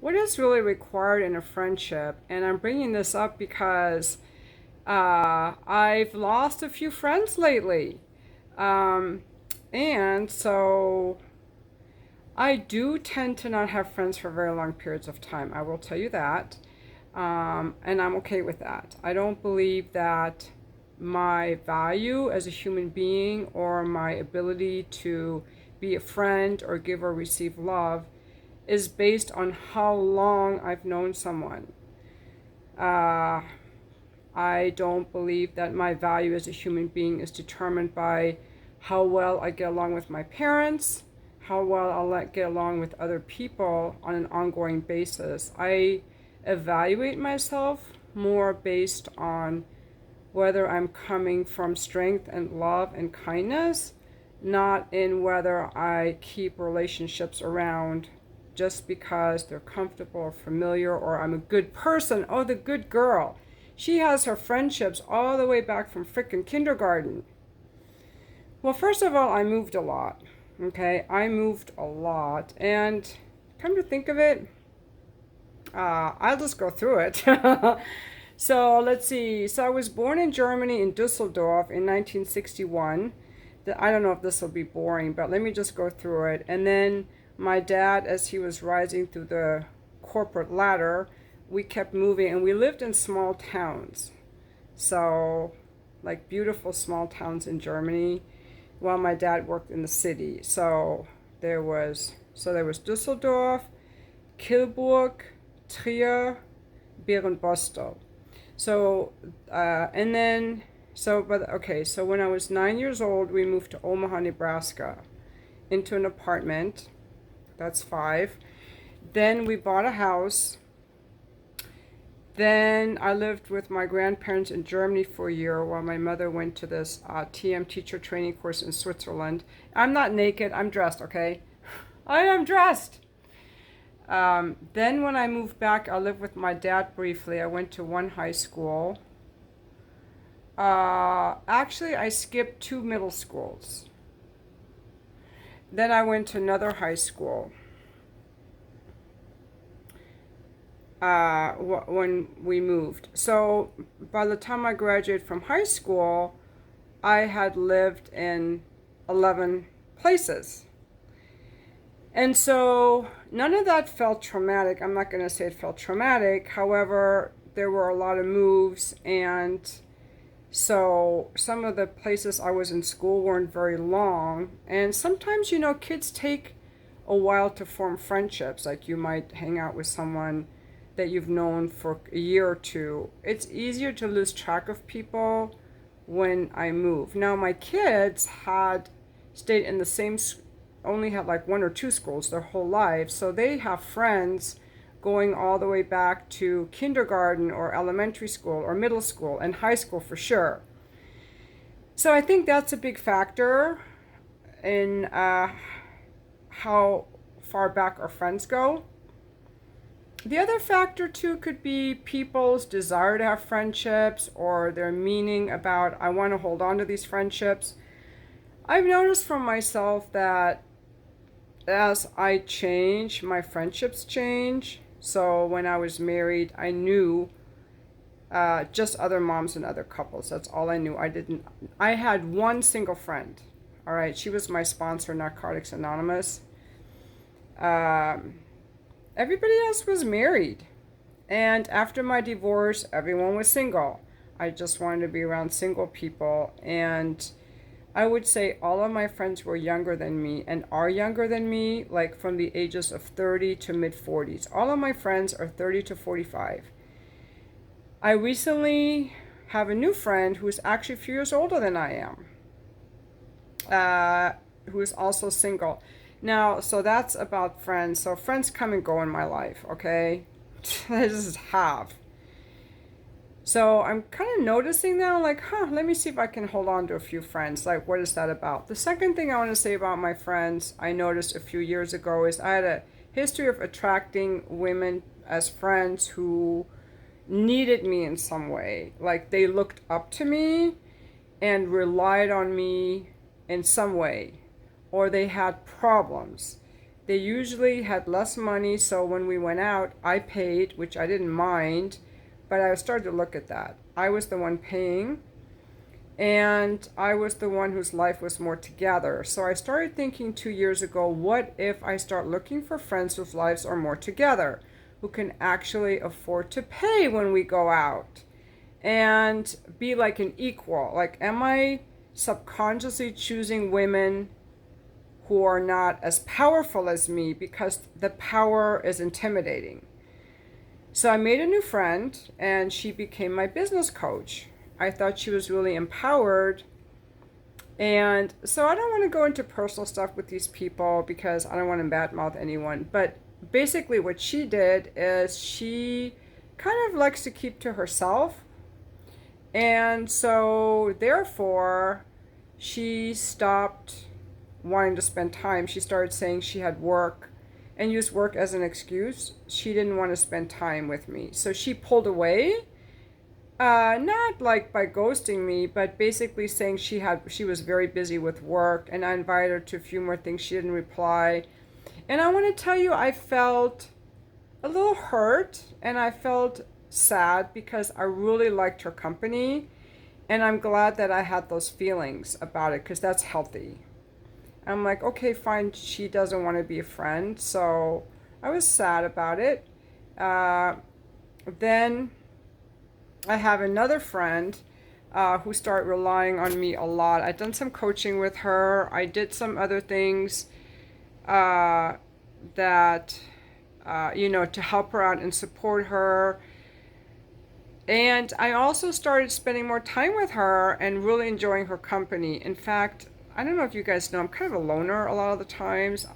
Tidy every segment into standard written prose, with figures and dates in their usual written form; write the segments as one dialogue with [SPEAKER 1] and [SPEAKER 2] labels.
[SPEAKER 1] what is really required in a friendship? And I'm bringing this up because I've lost a few friends lately. Um, and so I do tend to not have friends for very long periods of time. I will tell you that. And I'm okay with that. I don't believe that my value as a human being or my ability to be a friend or give or receive love is based on how long I've known someone. Uh, I don't believe that my value as a human being is determined by how well I get along with my parents, how well I'll get along with other people on an ongoing basis. I evaluate myself more based on whether I'm coming from strength and love and kindness, not in whether I keep relationships around just because they're comfortable or familiar or I'm a good person. Oh, the good girl. She has her friendships all the way back from frickin' kindergarten. Well, first of all, I moved a lot. Okay, I moved a lot. And come to think of it, I'll just go through it. So let's see. So I was born in Germany in Dusseldorf in 1961. I don't know if this will be boring, but let me just go through it. And then my dad, as he was rising through the corporate ladder, we kept moving and we lived in small towns. So, like beautiful small towns in Germany, while my dad worked in the city. So there was Dusseldorf, Kilburg, Trier, Berenbostel. So, and then, so when I was 9 years old, we moved to Omaha, Nebraska, into an apartment. That's five. Then we bought a house. Then I lived with my grandparents in Germany for a year while my mother went to this TM teacher training course in Switzerland. I'm not naked, I'm dressed, okay? I am dressed. Then when I moved back, I lived with my dad briefly. I went to one high school. Actually, I skipped two middle schools. Then I went to another high school. When we moved. So by the time I graduated from high school, I had lived in 11 places. And so none of that felt traumatic. I'm not going to say it felt traumatic. However, there were a lot of moves, and so some of the places I was in school weren't very long. And sometimes, kids take a while to form friendships. Like you might hang out with someone that you've known for a year or two. It's easier to lose track of people when I move. Now, my kids had stayed in the same, only had like one or two schools their whole lives, so they have friends going all the way back to kindergarten or elementary school or middle school and high school for sure. So I think that's a big factor in how far back our friends go. The other factor too could be people's desire to have friendships or their meaning about, I want to hold on to these friendships. I've noticed from myself that as I change, my friendships change. So when I was married, I knew just other moms and other couples. That's all I knew. I had one single friend. All right. She was my sponsor, Narcotics Anonymous. Everybody else was married. And after my divorce, everyone was single. I just wanted to be around single people. And I would say all of my friends were younger than me and are younger than me, like from the ages of 30 to mid 40s. All of my friends are 30 to 45. I recently have a new friend who is actually a few years older than I am, who is also single. Now, so that's about friends. So friends come and go in my life, okay? This is half. So I'm kind of noticing now, like, let me see if I can hold on to a few friends. Like, what is that about? The second thing I want to say about my friends I noticed a few years ago is I had a history of attracting women as friends who needed me in some way. Like, they looked up to me and relied on me in some way, or they had problems. They usually had less money, so when we went out, I paid, which I didn't mind, but I started to look at that. I was the one paying, and I was the one whose life was more together. So I started thinking 2 years ago, what if I start looking for friends whose lives are more together, who can actually afford to pay when we go out and be like an equal? Like, am I subconsciously choosing women who are not as powerful as me because the power is intimidating? So I made a new friend and she became my business coach. I thought she was really empowered. And so I don't want to go into personal stuff with these people because I don't want to badmouth anyone. But basically, what she did is she kind of likes to keep to herself. And so, therefore, she stopped wanting to spend time. She started saying she had work and used work as an excuse. She didn't want to spend time with me. So she pulled away, not like by ghosting me, but basically saying she was very busy with work, and I invited her to a few more things. She didn't reply. And I want to tell you, I felt a little hurt and I felt sad because I really liked her company, and I'm glad that I had those feelings about it because that's healthy. I'm like, okay, fine, she doesn't want to be a friend. So I was sad about it. Then I have another friend who started relying on me a lot. I've done some coaching with her. I did some other things that, to help her out and support her. And I also started spending more time with her and really enjoying her company. In fact, I don't know if you guys know, I'm kind of a loner a lot of the times.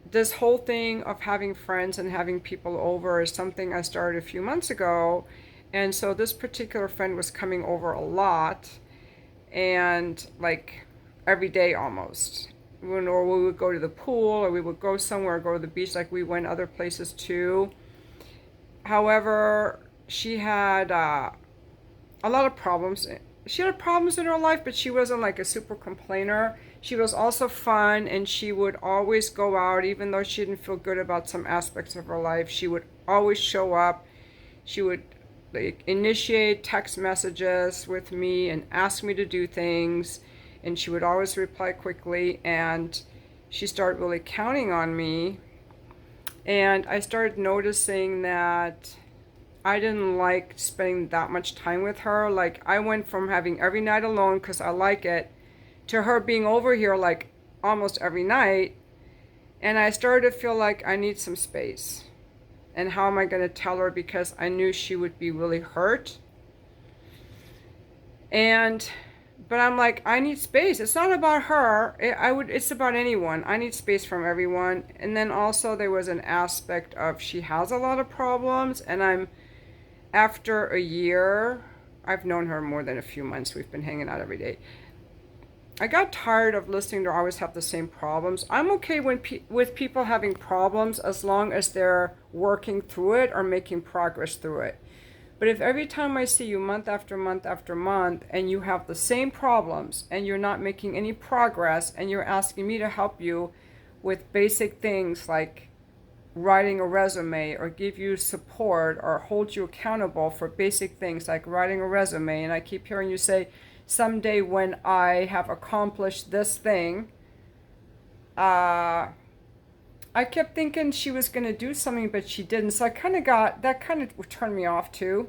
[SPEAKER 1] This whole thing of having friends and having people over is something I started a few months ago. And so this particular friend was coming over a lot, and like every day almost. Or we would go to the pool, or we would go somewhere, go to the beach, like we went other places too. However, she had a lot of problems. She had problems in her life, but she wasn't like a super complainer. She was also fun, and she would always go out, even though she didn't feel good about some aspects of her life. She would always show up. She would like initiate text messages with me and ask me to do things, and she would always reply quickly. And she started really counting on me, and I started noticing that I didn't like spending that much time with her. Like, I went from having every night alone because I like it to her being over here like almost every night. And I started to feel like I need some space. And how am I going to tell her? Because I knew she would be really hurt. But I'm like, I need space. It's not about her. It's about anyone. I need space from everyone. And then also there was an aspect of she has a lot of problems, and after a year, I've known her more than a few months. We've been hanging out every day. I got tired of listening to her always have the same problems. I'm okay with people having problems as long as they're working through it or making progress through it. But if every time I see you month after month after month and you have the same problems and you're not making any progress and you're asking me to help you with basic things like writing a resume or give you support or hold you accountable for basic things like writing a resume, and I keep hearing you say, someday when I have accomplished this thing, I kept thinking she was going to do something, but she didn't. So that kind of turned me off too.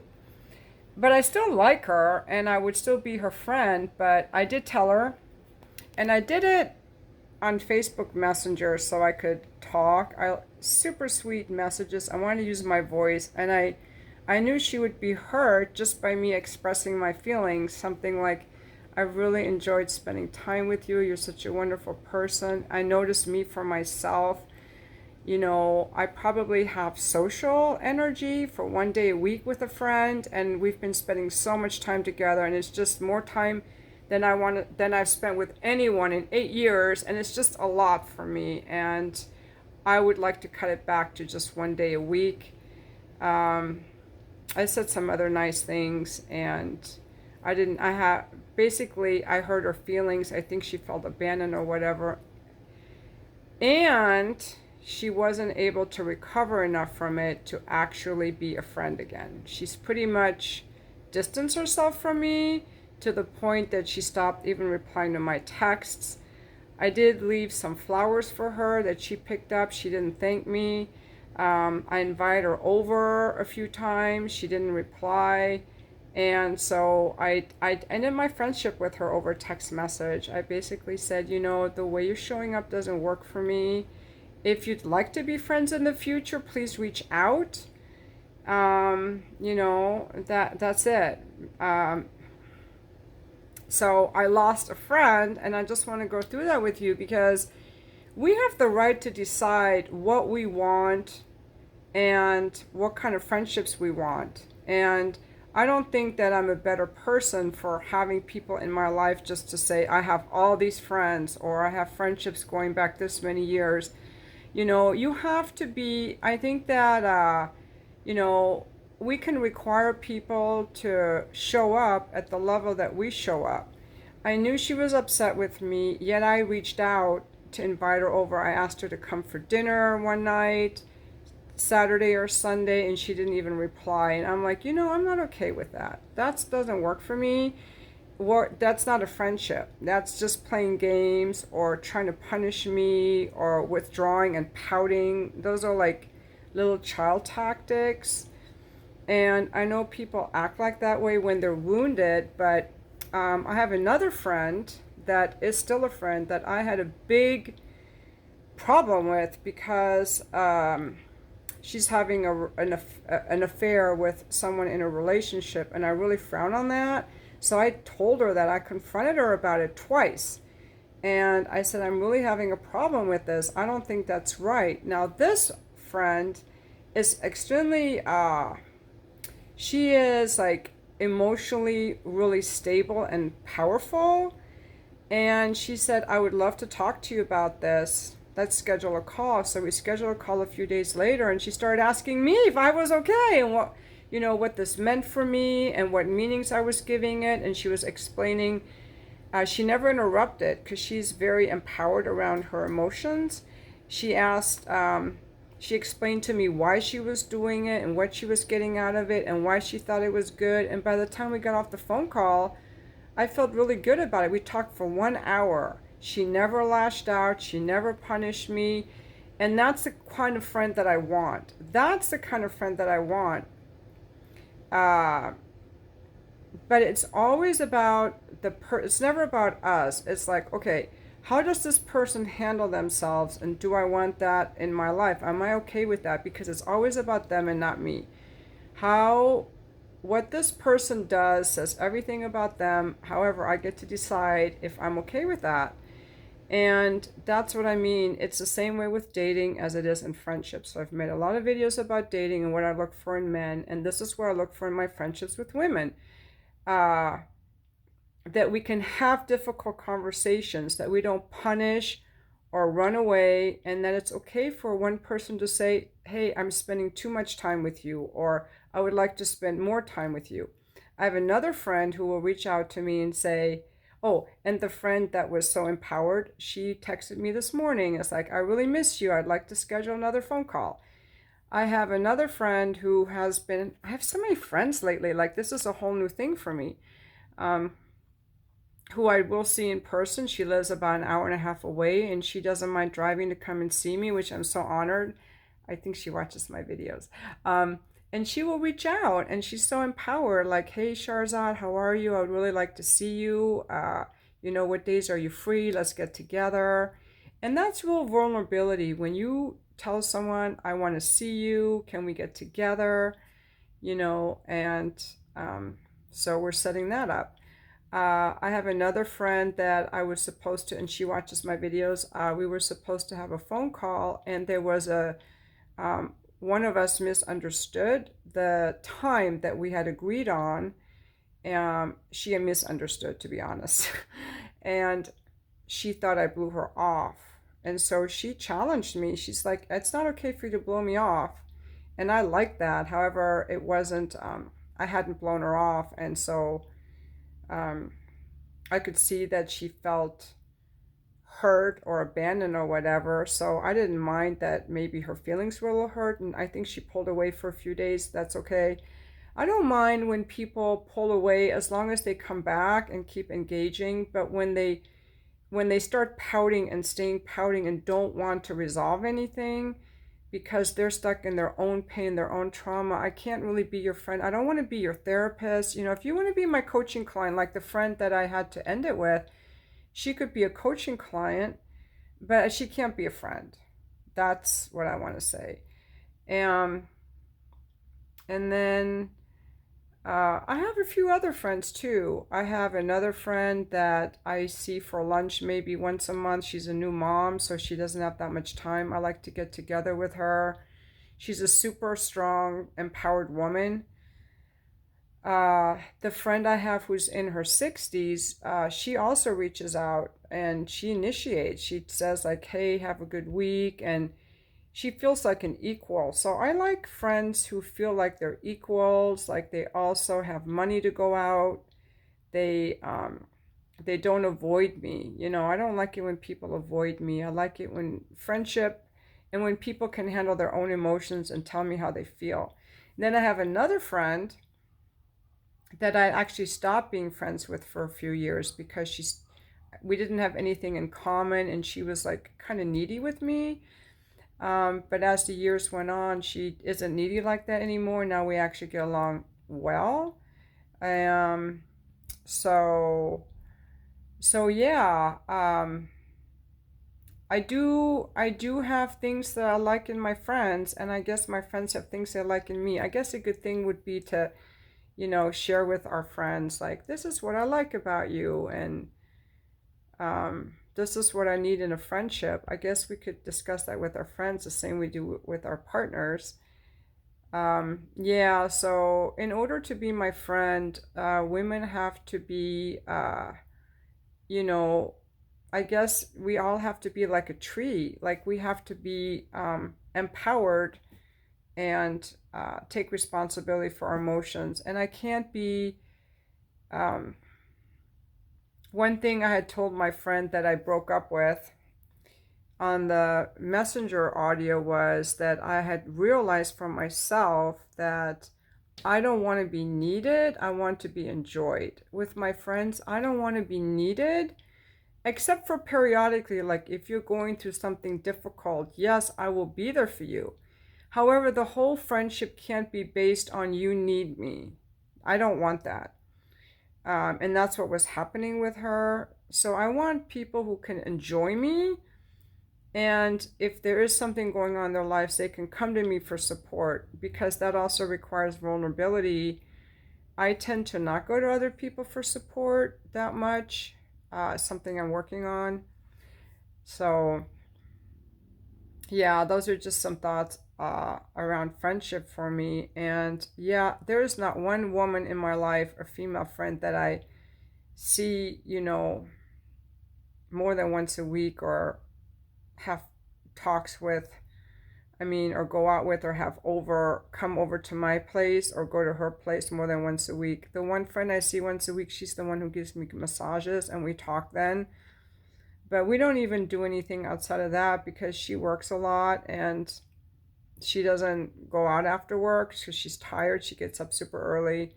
[SPEAKER 1] But I still like her and I would still be her friend, but I did tell her, and I did it on Facebook Messenger so I could talk. Super sweet messages. I wanted to use my voice, and I knew she would be hurt just by me expressing my feelings. Something like, I really enjoyed spending time with you. You're such a wonderful person. I noticed me for myself. I probably have social energy for one day a week with a friend, and we've been spending so much time together, and it's just more time than I've spent with anyone in 8 years, and it's just a lot for me, and I would like to cut it back to just one day a week. I said some other nice things, and I heard her feelings. I think she felt abandoned or whatever. And she wasn't able to recover enough from it to actually be a friend again. She's pretty much distanced herself from me to the point that she stopped even replying to my texts. I did leave some flowers for her that she picked up. She didn't thank me. I invited her over a few times. She didn't reply. And so I ended my friendship with her over text message. I basically said, you know, the way you're showing up doesn't work for me. If you'd like to be friends in the future, please reach out. You know, that's it. So I lost a friend, and I just want to go through that with you because we have the right to decide what we want and what kind of friendships we want. And I don't think that I'm a better person for having people in my life just to say I have all these friends or I have friendships going back this many years. You know, you have to be, I think that, you know, we can require people to show up at the level that we show up. I knew she was upset with me, yet I reached out to invite her over. I asked her to come for dinner one night, Saturday or Sunday, and she didn't even reply. And I'm like, you know, I'm not okay with that. That doesn't work for me. That's not a friendship. That's just playing games or trying to punish me or withdrawing and pouting. Those are like little child tactics. And I know people act like that way when they're wounded, but I have another friend that is still a friend that I had a big problem with because she's having an affair with someone in a relationship, and I really frown on that. So I told her that. I confronted her about it twice. And I said, I'm really having a problem with this. I don't think that's right. Now, this friend is extremely, she is like emotionally really stable and powerful. And she said, I would love to talk to you about this. Let's schedule a call. So we scheduled a call a few days later, and she started asking me if I was okay and what, you know, what this meant for me and what meanings I was giving it. And she was explaining. She never interrupted because she's very empowered around her emotions. She asked, she explained to me why she was doing it and what she was getting out of it and why she thought it was good. And by the time we got off the phone call, I felt really good about it. We talked for 1 hour. She never lashed out. She never punished me. And that's the kind of friend that I want. That's the kind of friend that I want. But it's always about it's never about us. It's like, okay, how does this person handle themselves, and do I want that in my life? Am I okay with that? Because it's always about them and not me. What this person does says everything about them. However, I get to decide if I'm okay with that. And that's what I mean. It's the same way with dating as it is in friendships. So I've made a lot of videos about dating and what I look for in men, and this is what I look for in my friendships with women. That we can have difficult conversations, that we don't punish or run away, and that it's okay for one person to say, hey, I'm spending too much time with you, or I would like to spend more time with you. I have another friend who will reach out to me and say, oh, and the friend that was so empowered, she texted me this morning. It's like, I really miss you. I'd like to schedule another phone call. I have another friend who I have so many friends lately. Like, this is a whole new thing for me. Who I will see in person. She lives about an hour and a half away, and she doesn't mind driving to come and see me, which I'm so honored. I think she watches my videos. And she will reach out, and she's so empowered, like, hey, Sharzad, how are you? I would really like to see you. You know, what days are you free? Let's get together. And that's real vulnerability. When you tell someone, I want to see you, can we get together? You know, and so we're setting that up. I have another friend that I was supposed to, and she watches my videos. We were supposed to have a phone call, and there was one of us misunderstood the time that we had agreed on. She misunderstood, to be honest. And she thought I blew her off. And so she challenged me. She's like, it's not okay for you to blow me off. And I liked that. However, it wasn't, I hadn't blown her off. And so I could see that she felt hurt or abandoned or whatever. So I didn't mind that maybe her feelings were a little hurt, and I think she pulled away for a few days. That's okay. I don't mind when people pull away as long as they come back and keep engaging, but when they start pouting and staying pouting and don't want to resolve anything because they're stuck in their own pain, their own trauma, I can't really be your friend. I don't want to be your therapist. If you want to be my coaching client, like the friend that I had to end it with, she could be a coaching client, but she can't be a friend. That's what I want to say. Um, and then I have a few other friends too. I have another friend that I see for lunch maybe once a month. She's a new mom, so she doesn't have that much time. I like to get together with her. She's a super strong, empowered woman. The friend I have who's in her 60s, she also reaches out and she initiates. She says, like, hey, have a good week. And she feels like an equal. So I like friends who feel like they're equals, like they also have money to go out. They don't avoid me. I don't like it when people avoid me. I like it when friendship and when people can handle their own emotions and tell me how they feel. And then I have another friend that I actually stopped being friends with for a few years because we didn't have anything in common and she was like kind of needy with me. But as the years went on, she isn't needy like that anymore. Now we actually get along well. Um, so, so yeah, I do have things that I like in my friends, and I guess my friends have things they like in me. I guess a good thing would be to, share with our friends, like, this is what I like about you, and this is what I need in a friendship. I guess we could discuss that with our friends the same we do with our partners. Yeah, so in order to be my friend, women have to be, you know, I guess we all have to be like a tree. Like we have to be empowered and take responsibility for our emotions. And I can't be, um, one thing I had told my friend that I broke up with on the messenger audio was that I had realized for myself that I don't want to be needed. I want to be enjoyed. With my friends, I don't want to be needed, except for periodically, like if you're going through something difficult, yes, I will be there for you. However, the whole friendship can't be based on you need me. I don't want that. And that's what was happening with her. So I want people who can enjoy me. And if there is something going on in their lives, they can come to me for support because that also requires vulnerability. I tend to not go to other people for support that much. Something I'm working on. So, yeah, those are just some thoughts around friendship for me. And yeah, there is not one woman in my life, a female friend, that I see, more than once a week or have talks with. I mean, or go out with, or come over to my place or go to her place more than once a week. The one friend I see once a week, she's the one who gives me massages and we talk then. But we don't even do anything outside of that because she works a lot and she doesn't go out after work because she's tired. She gets up super early.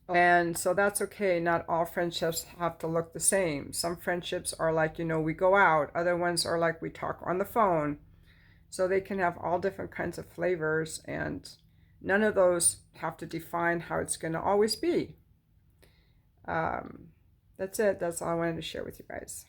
[SPEAKER 1] And so that's okay. Not all friendships have to look the same. Some friendships are like, we go out. Other ones are like we talk on the phone. So they can have all different kinds of flavors, and none of those have to define how it's going to always be. That's it. That's all I wanted to share with you guys.